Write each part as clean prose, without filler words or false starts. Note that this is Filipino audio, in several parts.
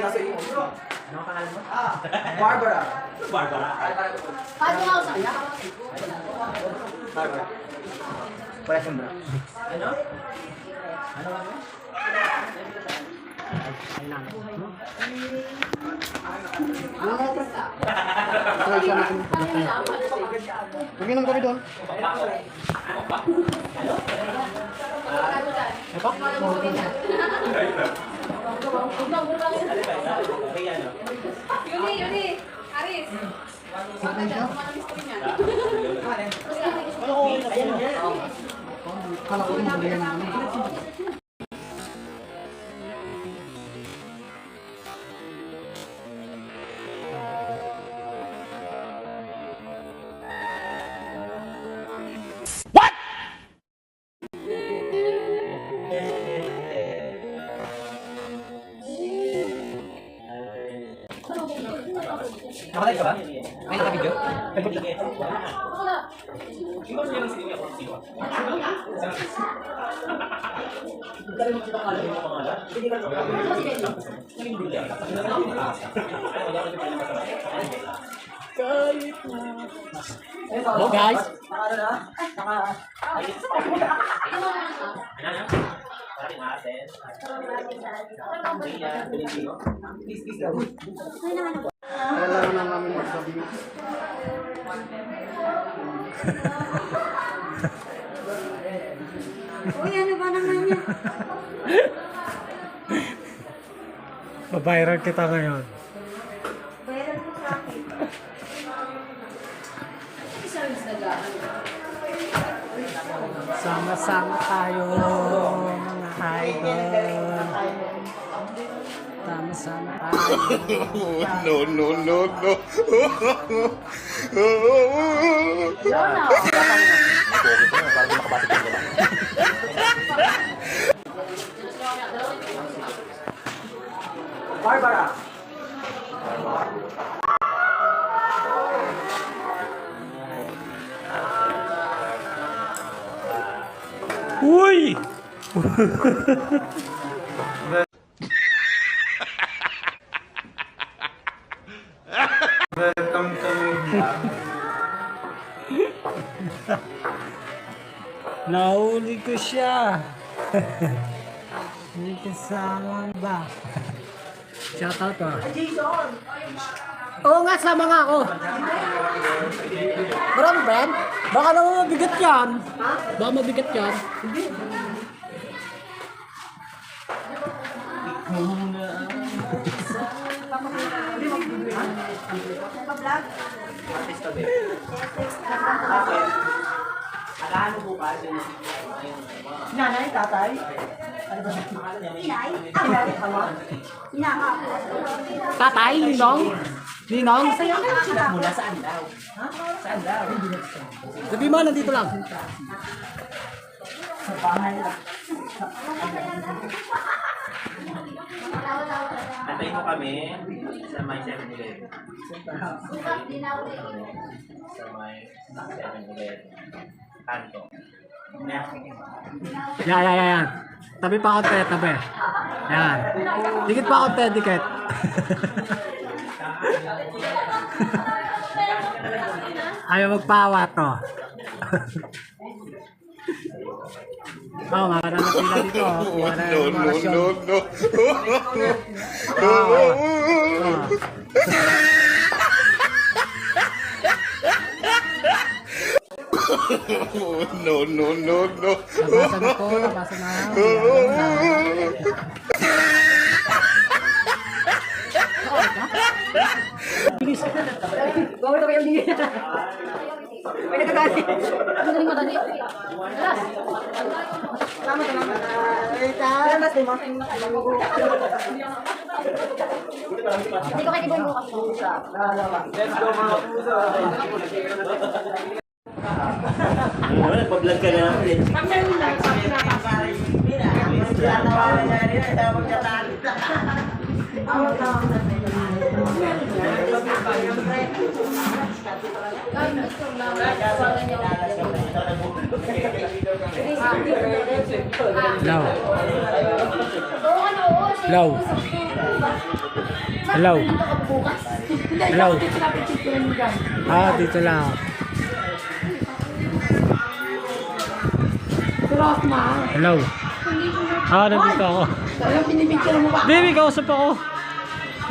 nasa iyo. Ano ang pangalan mo? Barbara. Barbara. Paano nga ako sa'yo? Barbara. Wala siyang bra. Ano? Ano ba? Mag-inom kami doon. Yuni, Aris. Kala ko rin magiging namin. Nakalive ka ba? May naka-video? Hello guys. Kailangan na namin magsabi. Uy, ano ba naman yan? Babayran kita ngayon. Bayaran mo sa akin. Service na gaan. Sama-sama tayo, mga idol. Sama-sama tayo. No, no, no, no. Lona. Barbara. Uy! Welcome to Nahuli ko siya. May kasama ba? Shoutout ka. Jason. Oo nga, sama nga ako. Marami, Ben? Baka naman mabigat yan. Baka mabigat yan. Artista ba? Bakit? Akaano po ba? Nanay, tatay. Inay? Inay, ama. Ina nga ako. Tatay, Ninong? Ninong? Mula saan daw? Ha? Saan daw? Sabi mo, nandito lang. Sa bahay lang. Antayin mo kami sa may 7-Eleven. Sa may 7-Eleven. Kanto. Yan. Tabi pa konti, tabi. Yan. Dikit pa konti, dikit. Ayaw magpawa to. Oh, marami na pila dito. No, no, no, no. No, no, no, no. Nabasa na po, nabasa na. Bilis. Gawin na kayo hindi. May nagkakali. Ano galing madali? Alas. Salamat. Salamat din mo. Hindi ko kayo ibuhin bukas. Let's go mga puso. Nagpa-vlog ka na namin. No. Oo, ano? Hello. Hello. Hello. Ah, dito lang ako. Hello. Ah, nandito ako. Anong pinipicture mo ba? Baby, kausap ako.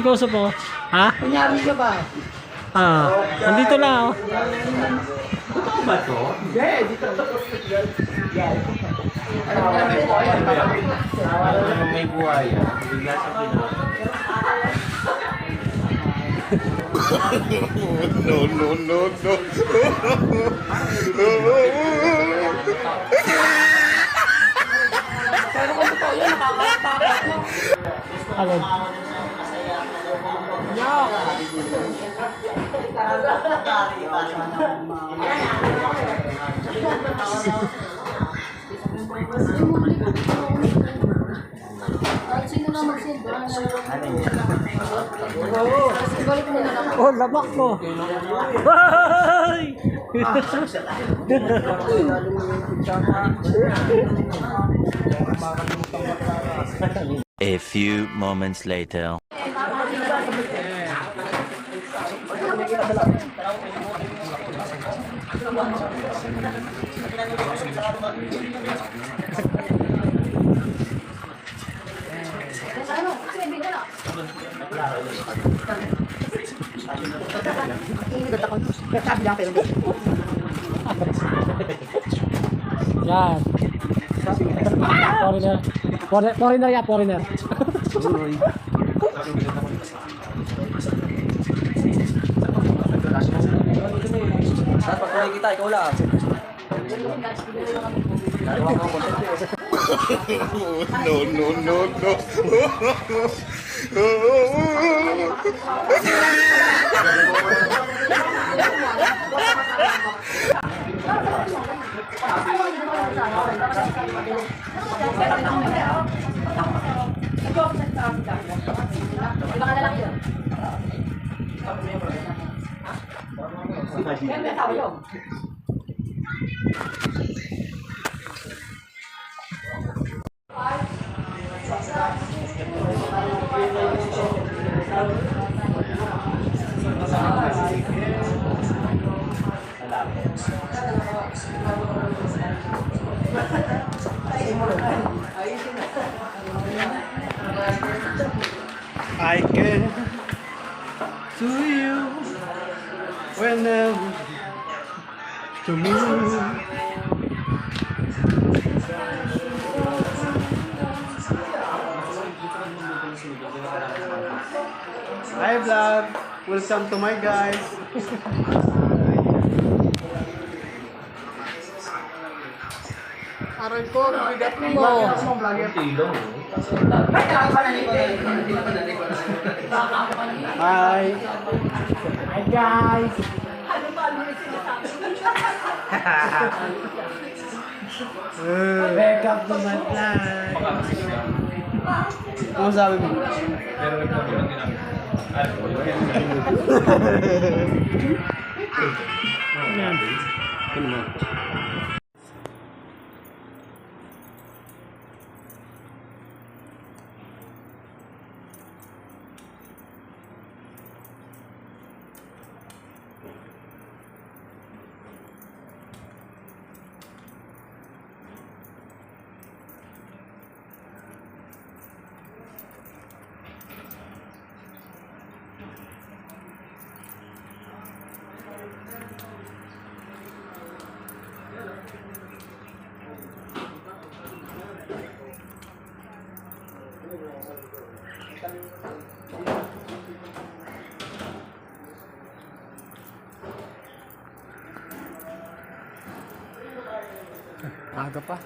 Kausap ako. Ha? Kunyari ka ba? Ah, nandito lang ako. Totoo ba to? Ano may buhaya? Bigla sa pinawa. No, no, no, no. Pero kung totoo yun, nakakatakot mo. Alin? Kahit sino na mag-send, wala na yun. Ano Balik mo na lang. Oh, labak ko. Bye! A few moments later. Yan. Foreigner. Foreigner ya, foreigner. Pag kita, ikaw lang. No, no, no, no. I can to you whenever to me. Hi vlog, welcome to my guys. Aray ko, bigat mo. Tilong. Hi. Hi guys. Welcome to my vlog. Ano sabi mo? Pero nagpabilang din namin. Yan. Ano mo? Aga pa.